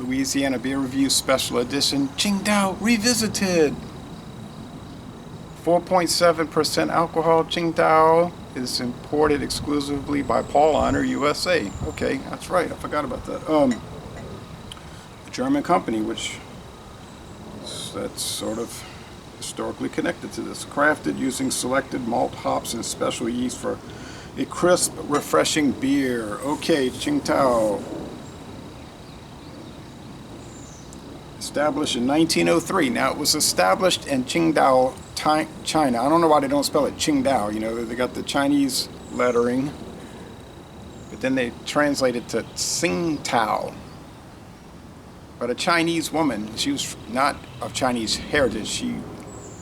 Louisiana Beer Review Special Edition, Qingdao Revisited. 4.7% alcohol. Qingdao is imported exclusively by Paul Honor USA. Okay, that's right. I forgot about that. A German company, which that's sort of historically connected to this. Crafted using selected malt hops and special yeast for a crisp, refreshing beer. Okay, Tsingtao. Established in 1903. Now, it was established in Qingdao, China. I don't know why they don't spell it Qingdao. You know, they got the Chinese lettering, but then they translate it to Tsingtao. But a Chinese woman, she was not of Chinese heritage. She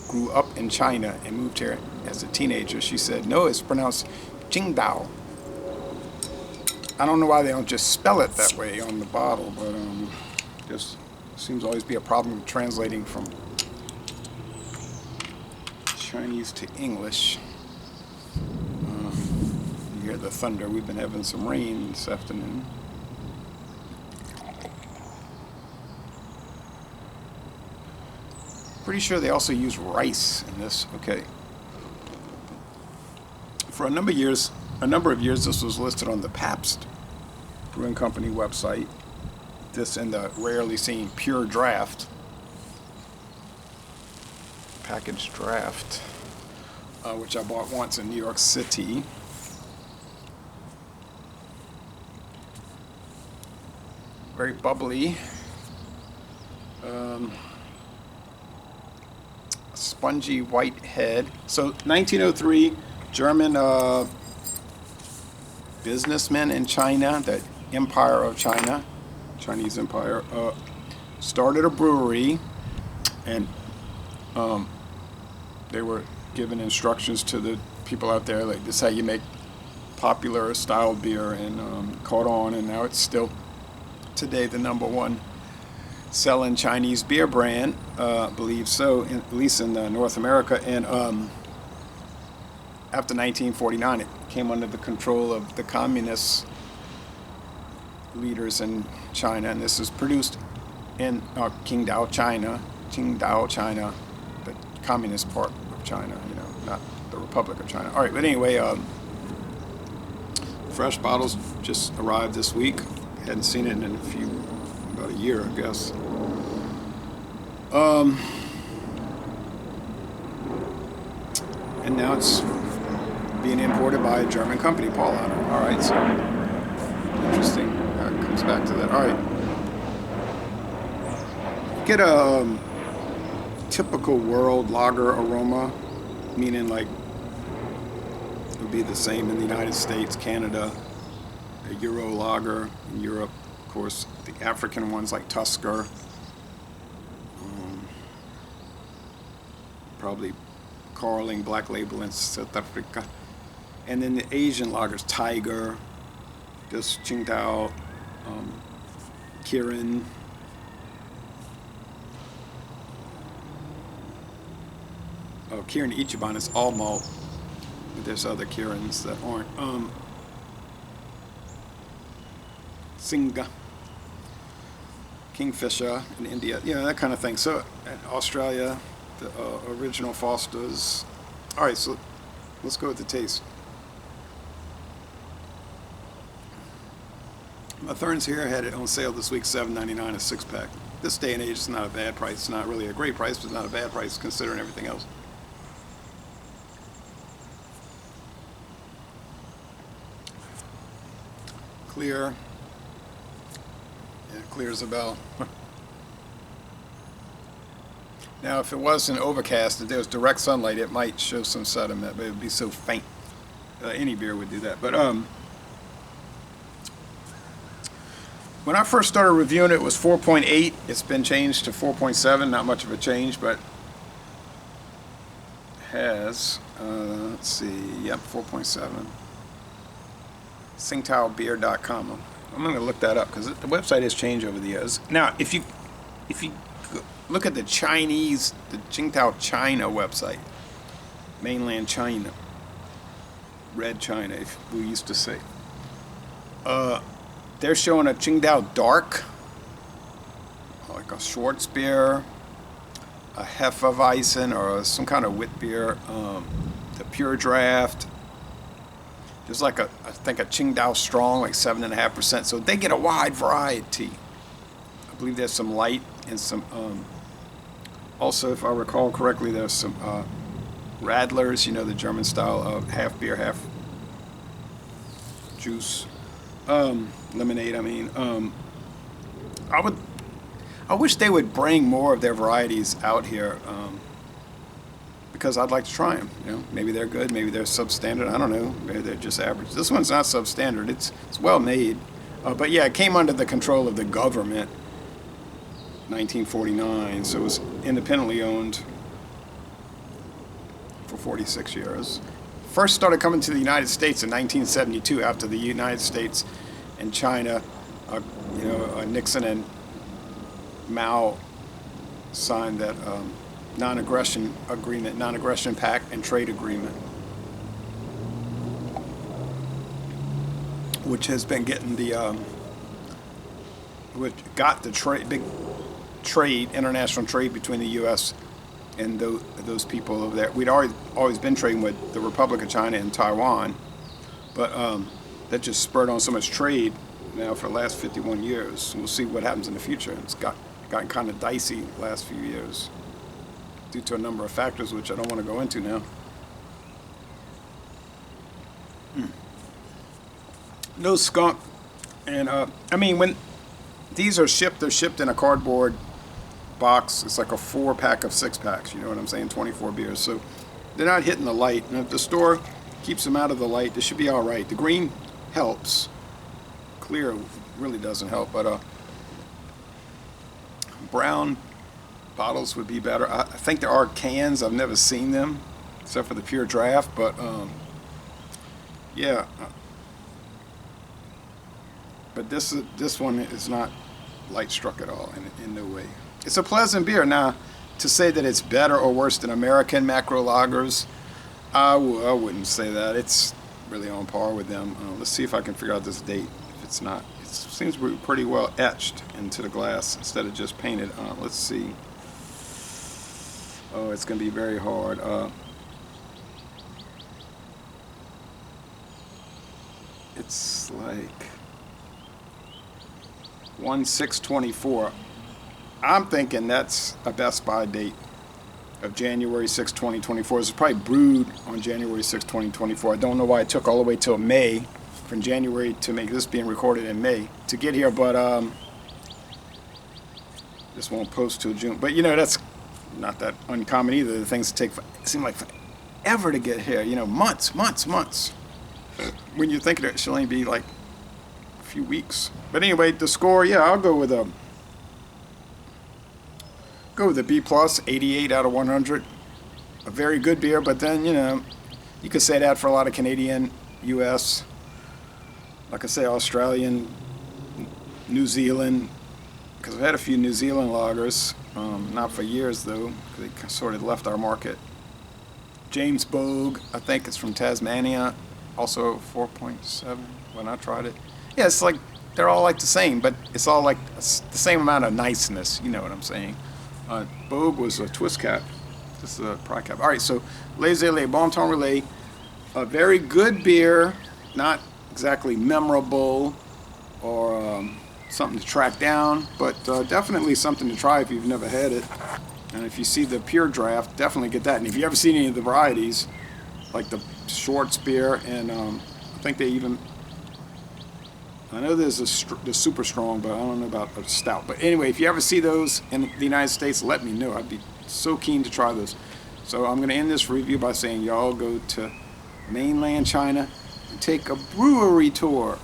grew up in China and moved here as a teenager. She said, no, it's pronounced Qingdao. I don't know why they don't just spell it that way on the bottle, but just seems to always be a problem translating from Chinese to English. You hear the thunder. We've been having some rain this afternoon. Pretty sure they also use rice in this. Okay. For a number of years, this was listed on the Pabst Brewing Company website. This and the rarely seen Pure Draft, packaged draft, which I bought once in New York City. Very bubbly. Spongy white head. So 1903, German businessmen in China, the Empire of China, Chinese Empire, started a brewery, and they were given instructions to the people out there, like, this is how you make popular style beer, and caught on, and now it's still today the #1 selling Chinese beer brand, I believe so, at least in North America. And after 1949, it came under the control of the communist leaders in China, and this is produced in Qingdao, China, the communist part of China, you know, not the Republic of China. All right, but anyway, fresh bottles just arrived this week. Hadn't seen it in about a year, I guess. And now it's being imported by a German company, Paul Honor. All right, so interesting. Comes back to that. All right. Get a typical world lager aroma, meaning like it would be the same in the United States, Canada, a Euro lager in Europe, of course, the African ones like Tusker, probably Carling, Black Label in South Africa, and then the Asian lagers, Tiger, just Qingdao, Kirin, Kirin Ichiban is all malt, but there's other Kirins that aren't. Singa, Kingfisher in India, you know, that kind of thing. So in Australia, the original Foster's. All right, so let's go with the taste. My Thurns here had it on sale this week, $7.99 a 6-pack. This day and age, it's not a bad price. It's not really a great price, but it's not a bad price considering everything else. Clear. Yeah, clear as a bell. Now, if it wasn't overcast, if there was direct sunlight, it might show some sediment, but it would be so faint. Any beer would do that. But when I first started reviewing it, it was 4.8. It's been changed to 4.7. Not much of a change, but has, let's see, yep, 4.7. Tsingtaobeer.com. I'm going to look that up because the website has changed over the years. Now, if you look at the Tsingtao China website, mainland China, Red China, if we used to say, they're showing a Qingdao Dark like a Schwarzbier, a Hefeweizen, or some kind of wit beer, the Pure Draft. There's like I think a Qingdao Strong, like 7.5%. So they get a wide variety. I believe there's some light and some, also, if I recall correctly, there's some Radlers, you know, the German style of half beer, half juice, lemonade. I mean, I wish they would bring more of their varieties out here, because I'd like to try them. You know, maybe they're good, maybe they're substandard. I don't know. Maybe they're just average. This one's not substandard. It's well made, but yeah, it came under the control of the government, 1949. So it was independently owned for 46 years. First started coming to the United States in 1972 after the United States and China, Nixon and Mao signed that non-aggression agreement, non-aggression pact and trade agreement, which has been getting which got the big trade, international trade between the U.S. and those people over there. We'd always been trading with the Republic of China and Taiwan, but that just spurred on so much trade now for the last 51 years. We'll see what happens in the future. It's gotten kind of dicey the last few years due to a number of factors which I don't want to go into now. No skunk. And I mean, when these are shipped, they're shipped in a cardboard box. It's like a 4-pack of 6-packs, you know what I'm saying, 24 beers. So they're not hitting the light. And if the store keeps them out of the light, they should be all right. The green helps. Clear really doesn't help, but brown bottles would be better. I think there are cans. I've never seen them except for the Pure Draft, but yeah. But this one is not light struck at all, in no way. It's a pleasant beer. Now, to say that it's better or worse than American macro lagers, I wouldn't say that. It's really on par with them. Let's see if I can figure out this date. If it's not, it seems to be pretty well etched into the glass instead of just painted. Let's see. Oh, it's going to be very hard. It's like 1/6/24. I'm thinking that's a Best By date of January 6, 2024. It's probably brewed on January 6, 2024. I don't know why it took all the way till May, from January to make this being recorded in May to get here, but this won't post till June. But you know, that's not that uncommon either. The things seem like forever to get here. You know, months. When you think it should only be like a few weeks. But anyway, the score, yeah, I'll go with a B+, 88 out of 100. A very good beer, but then, you know, you could say that for a lot of Canadian, U.S., like I say, Australian, New Zealand, because I've had a few New Zealand lagers, not for years though, they sort of left our market. James Bogue, I think it's from Tasmania, also 4.7 when I tried it. Yeah, it's like, they're all like the same, but it's all like the same amount of niceness, you know what I'm saying. Bogue was a twist cap. This is a pry cap. All right, so Les Bon Temps Relais, a very good beer, not exactly memorable or something to track down, but definitely something to try if you've never had it. And if you see the Pure Draft, definitely get that. And if you ever seen any of the varieties, like the Schwarzbier, and I think they even, I know there's the super strong, but I don't know about a stout. But anyway, if you ever see those in the United States, let me know. I'd be so keen to try those. So I'm going to end this review by saying y'all go to mainland China and take a brewery tour.